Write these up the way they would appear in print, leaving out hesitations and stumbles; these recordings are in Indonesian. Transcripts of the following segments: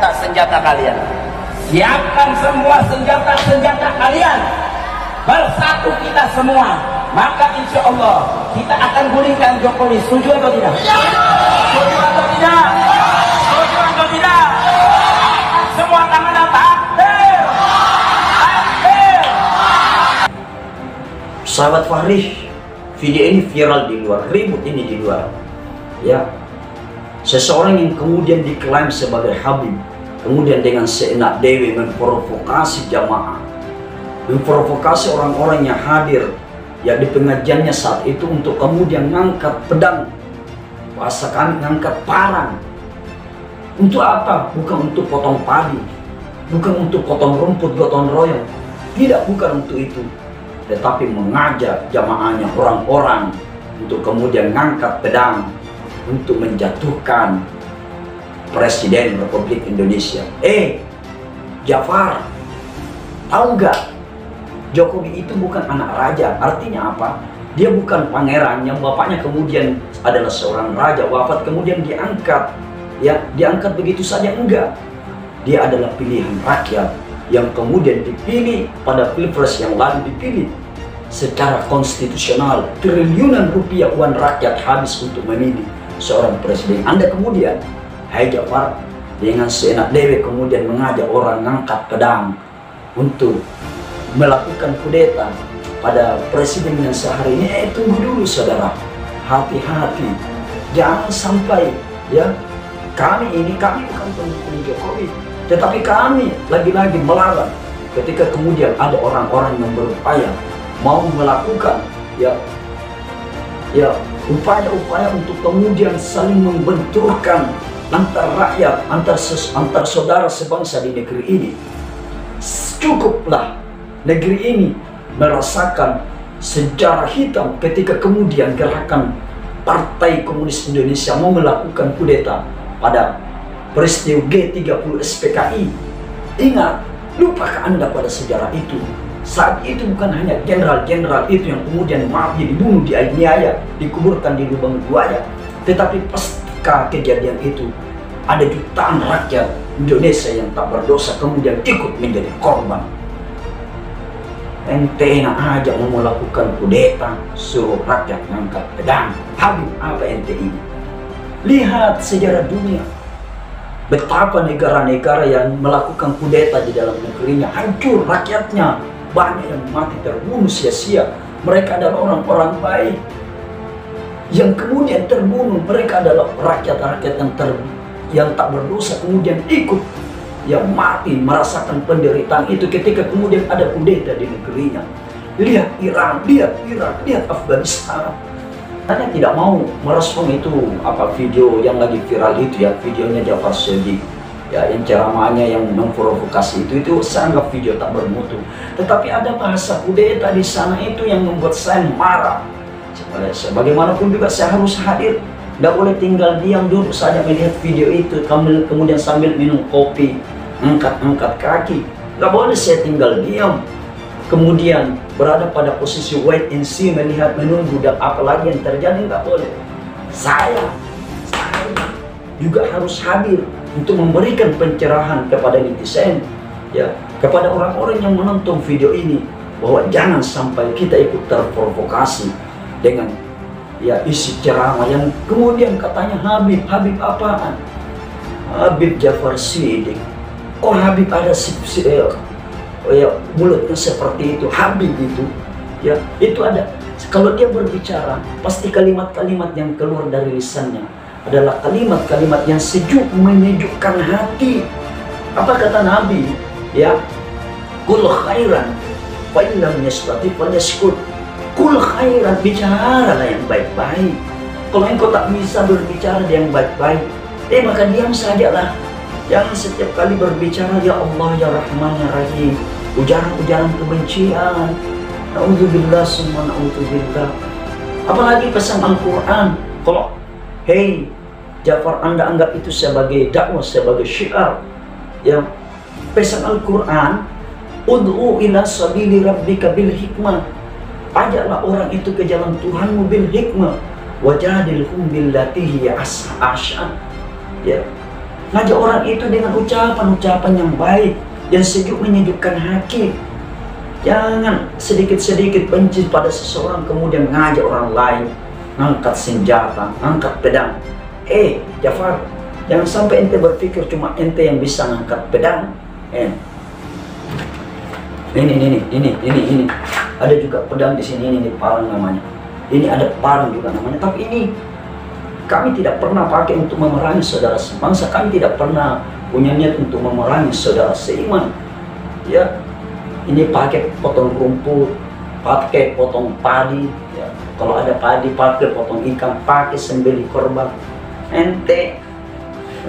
senjata-senjata kalian. Siapkan semua senjata-senjata kalian. Bersatu kita semua, maka insya Allah kita akan gulingkan Jokowi. Setuju atau tidak? Setuju atau tidak? Setuju atau tidak? Semua tangan takbir. Takbir. Sahabat Fahri, video ini viral di luar, ribut ini di luar. Ya, seseorang yang kemudian diklaim sebagai Habib, kemudian dengan seenak dewi memprovokasi jamaah, memprovokasi orang-orang yang hadir ya di pengajiannya saat itu untuk kemudian ngangkat pedang, bahasa kami ngangkat parang. Untuk apa? Bukan untuk potong padi, bukan untuk potong rumput gotong royong, tidak, bukan untuk itu, tetapi mengajak jamaahnya orang-orang untuk kemudian ngangkat pedang untuk menjatuhkan Presiden Republik Indonesia. Jafar, tahu nggak? Jokowi itu bukan anak raja. Artinya apa? Dia bukan pangeran yang bapaknya kemudian adalah seorang raja, wafat kemudian diangkat. Ya, diangkat begitu saja, enggak. Dia adalah pilihan rakyat yang kemudian dipilih pada pilpres yang lalu, dipilih secara konstitusional. Triliunan rupiah uang rakyat habis untuk memilih seorang presiden. Anda kemudian, hai Jafar, dengan seenak dewe kemudian mengajak orang ngangkat pedang untuk melakukan kudeta pada presiden yang sehari ini. Tunggu dulu saudara, hati-hati, jangan sampai ya, kami bukan pendukung Jokowi, tetapi kami lagi-lagi melarang ketika kemudian ada orang-orang yang berupaya mau melakukan upaya-upaya untuk kemudian saling membenturkan antar rakyat, antar saudara sebangsa di negeri ini. Cukuplah negeri ini merasakan sejarah hitam ketika kemudian gerakan Partai Komunis Indonesia mau melakukan kudeta pada peristiwa G30 SPKI. Ingat, lupakah Anda pada sejarah itu? Saat itu bukan hanya jenderal-jenderal itu yang kemudian dibunuh, dianiaya, dikuburkan di lubang buaya, tetapi pasca kejadian itu ada jutaan rakyat Indonesia yang tak berdosa kemudian ikut menjadi korban. Ente enak aja mau melakukan kudeta, suruh rakyat ngangkat pedang. Habib apa ente ini? Lihat sejarah dunia, betapa negara-negara yang melakukan kudeta di dalam negerinya hancur rakyatnya, banyak yang mati terbunuh sia-sia. Mereka adalah orang-orang baik yang kemudian terbunuh. Mereka adalah rakyat-rakyat yang tak berdosa kemudian ikut yang mati merasakan penderitaan itu ketika kemudian ada kudeta di negerinya. Lihat Iran, lihat Irak, lihat Afghanistan. Saya tidak mau merespon itu video yang lagi viral itu ya, videonya Jafar Shadiq ya, yang ceramahnya yang memprovokasi itu saya anggap video tak bermutu. Tetapi ada bahasa kudeta di sana itu yang membuat saya marah. Bagaimanapun juga saya harus hadir, tidak boleh tinggal diam duduk saja melihat video itu kemudian sambil minum kopi, angkat-angkat kaki. Nggak boleh saya tinggal diam kemudian berada pada posisi wait and see, melihat, menunggu, dan apalagi yang terjadi. Nggak boleh. Saya juga harus hadir untuk memberikan pencerahan kepada netizen ya, kepada orang-orang yang menonton video ini, bahwa jangan sampai kita ikut terprovokasi dengan ya isi ceramah yang kemudian katanya Habib apaan? Habib Jafar Shadiq. Kok Habib ada mulutnya seperti itu? Habib itu ya, itu ada, kalau dia berbicara pasti kalimat-kalimat yang keluar dari lisannya adalah kalimat-kalimat yang sejuk, menyejukkan hati. Apa kata Nabi ya? Kul khairan fa illam yastati falyaskur. Kul khairan, bicaralah yang baik-baik. Kalau engkau tak bisa berbicara yang baik-baik, maka diam sajalah. Jangan setiap kali berbicara ya Allah, ya Rahman, ya Rahim, ujaran-ujaran kebencian. Na'udzubillah summa na'udzubillah. Apalagi pesan Al-Quran. Kalau hei Jafar, Anda anggap itu sebagai dakwah, sebagai syiar ya, pesan Al-Quran, ud'u ila sabili rabbika bil hikmah, ajaklah orang itu ke jalan Tuhanmu bil hikmah, wajadilhum billati hiya ahsan ya. Ngajak orang itu dengan ucapan-ucapan yang baik, yang sejuk menyejukkan hati. Jangan sedikit-sedikit benci pada seseorang kemudian ngajak orang lain ngangkat senjata, ngangkat pedang. Jafar, jangan sampai ente berpikir cuma ente yang bisa ngangkat pedang. Ini. Ada juga pedang di sini, ini parang namanya. Ini ada parang juga namanya. Tapi ini kami tidak pernah pakai untuk memerangi saudara sebangsa. Kami tidak pernah punya niat untuk memerangi saudara seiman. Ya, ini pakai potong rumput, pakai potong padi. Ya, kalau ada padi pakai potong ikan, pakai sembelih korban. Ente,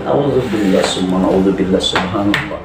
auzubillah subhanallah.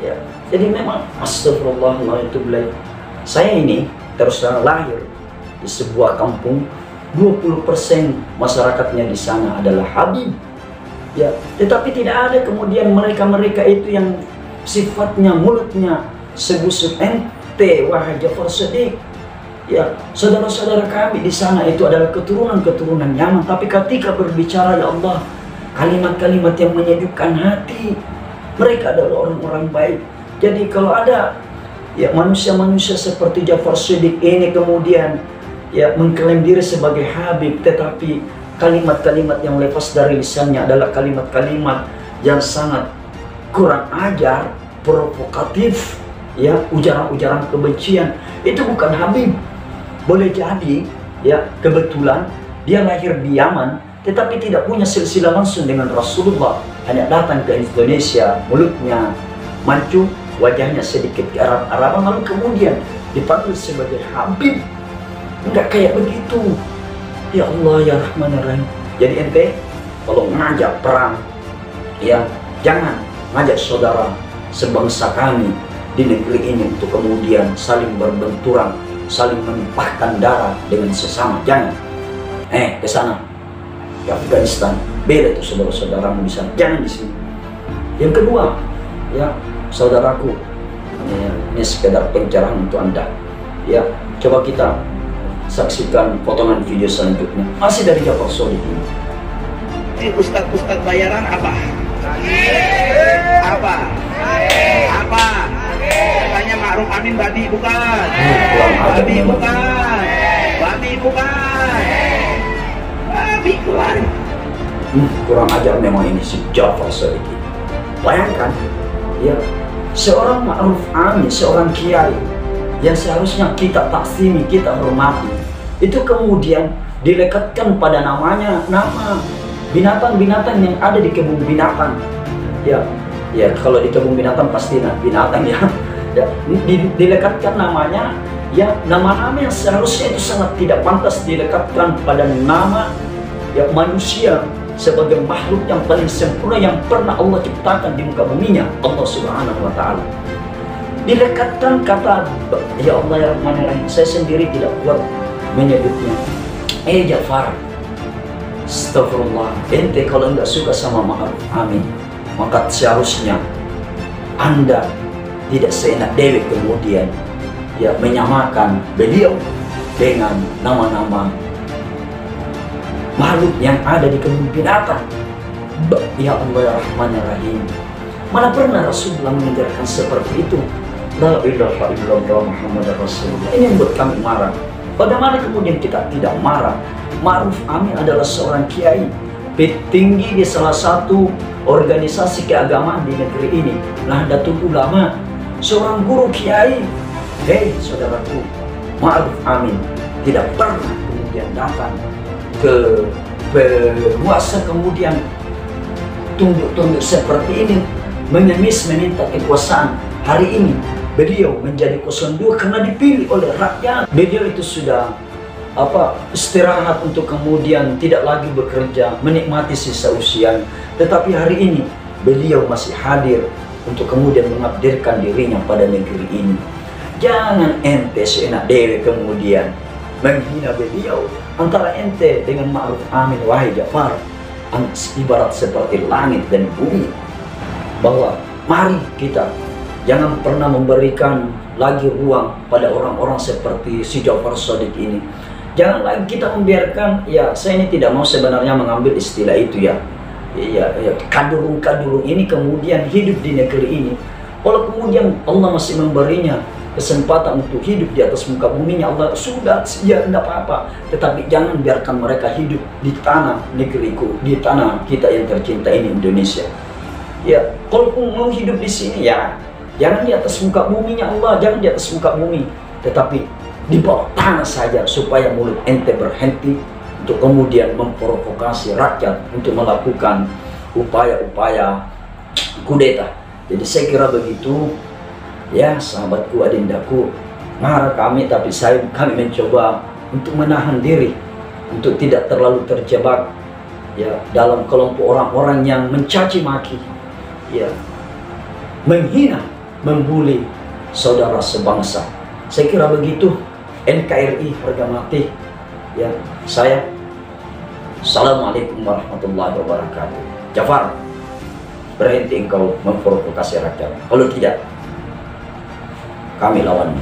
Ya, jadi memang astagfirullahaladzim. Saya ini terus terang lahir di sebuah kampung, 20% masyarakatnya di sana adalah Habib. Ya, tetapi tidak ada kemudian mereka itu yang sifatnya mulutnya sebusuk ente wahai Jafar Shadiq. Ya, saudara-saudara kami di sana itu adalah keturunan Yaman, tapi ketika berbicara ya Allah, kalimat-kalimat yang menyejukkan hati. Mereka adalah orang-orang baik. Jadi kalau ada ya manusia-manusia seperti Jafar Shadiq ini kemudian ya mengklaim diri sebagai Habib, tetapi kalimat-kalimat yang lepas dari lisannya adalah kalimat-kalimat yang sangat kurang ajar, provokatif, ya ujaran-ujaran kebencian, itu bukan Habib. Boleh jadi ya kebetulan dia lahir di Yaman tetapi tidak punya silsilah langsung dengan Rasulullah, hanya datang ke Indonesia, mulutnya mancung, wajahnya sedikit ke Arab-Araban, lalu kemudian dipanggil sebagai Habib. Enggak kayak begitu. Ya Allah ya Rahman ya Rahim. Jadi ente kalau ngajak perang, ya jangan ngajak saudara sebangsa kami di negeri ini untuk kemudian saling berbenturan, saling menumpahkan darah dengan sesama. Jangan. Ke sana, ke Afghanistan, beda itu saudara-saudaramu di sana. Jangan di sini. Yang kedua, ya saudaraku, ini sekedar pencerahan untuk Anda. Ya, coba kita saksikan potongan video selanjutnya, masih dari Jafar Shadiq ini. Ustadz bayaran apa? Apa? Katanya Ma'ruf Amin Badi bukan. Badi bukan. Kurang ajar memang ini si Jafar Shadiq. Bayangkan, ya seorang Ma'ruf Amin, seorang kiai yang seharusnya kita taksimi, kita hormati, itu kemudian dilekatkan pada namanya nama binatang-binatang yang ada di kebun binatang. Ya kalau di kebun binatang pasti binatang ya. Dilekatkan namanya, ya nama-nama yang seharusnya itu sangat tidak pantas dilekatkan pada nama ya manusia sebagai makhluk yang paling sempurna yang pernah Allah ciptakan di muka buminya, Allah Subhanahu wa Ta'ala. Dilekatkan kata ya Allah ya Rahman ya Rahim. Saya sendiri tidak kuat menyebutnya. Jafar, astagfirullah, ente kalau nggak suka sama Ma'ruf Amin, maka seharusnya Anda tidak seenak dewi kemudian ya menyamakan beliau dengan nama-nama makhluk yang ada di kebun binatang. Ya Allah ya Rahman ya Rahim. Mana pernah Rasulullah mengajarkan seperti itu? La ilaha illallah Muhammad Rasulullah. Ini yang buat kami marah. Bagaimana kemudian kita tidak marah? Ma'ruf Amin adalah seorang kiai petinggi di salah satu organisasi keagamaan di negeri ini, Nahdlatul Ulama, seorang guru kiai. Saudaraku, Ma'ruf Amin tidak pernah kemudian datang ke penguasa kemudian tunduk-tunduk seperti ini, mengemis meminta kekuasaan. Hari ini beliau menjadi 02 karena dipilih oleh rakyat. Beliau itu sudah istirahat untuk kemudian tidak lagi bekerja, menikmati sisa usia. Tetapi hari ini beliau masih hadir untuk kemudian mengabdirkan dirinya pada negeri ini. Jangan ente seenak dewe kemudian menghina beliau. Antara ente dengan Ma'ruf Amin, wahai Jafar, ibarat seperti langit dan bumi. Bahwa mari kita jangan pernah memberikan lagi ruang pada orang-orang seperti si Jafar Shadiq ini. Jangan lagi kita membiarkan, ya saya ini tidak mau sebenarnya mengambil istilah itu ya. kadurung-kadurung ini kemudian hidup di negeri ini. Kalau kemudian Allah masih memberinya kesempatan untuk hidup di atas muka buminya, Allah sudah, ya tidak apa-apa. Tetapi jangan biarkan mereka hidup di tanah negeriku, di tanah kita yang tercinta ini, Indonesia. Ya, kalau mau hidup di sini, ya jangan di atas muka buminya Allah, jangan di atas muka bumi, tetapi di bawah tanah saja, supaya mulut ente berhenti untuk kemudian memprovokasi rakyat untuk melakukan upaya-upaya kudeta. Jadi saya kira begitu. Ya, sahabatku, adindaku, marah kami, tapi kami mencoba untuk menahan diri, untuk tidak terlalu terjebak ya dalam kelompok orang-orang yang mencaci maki, ya, menghina, membuli saudara sebangsa. Saya kira begitu. NKRI harga mati. Ya, saya. Assalamualaikum warahmatullahi wabarakatuh. Jafar, berhenti engkau memprovokasi rakyat. Kalau tidak, kami lawanmu.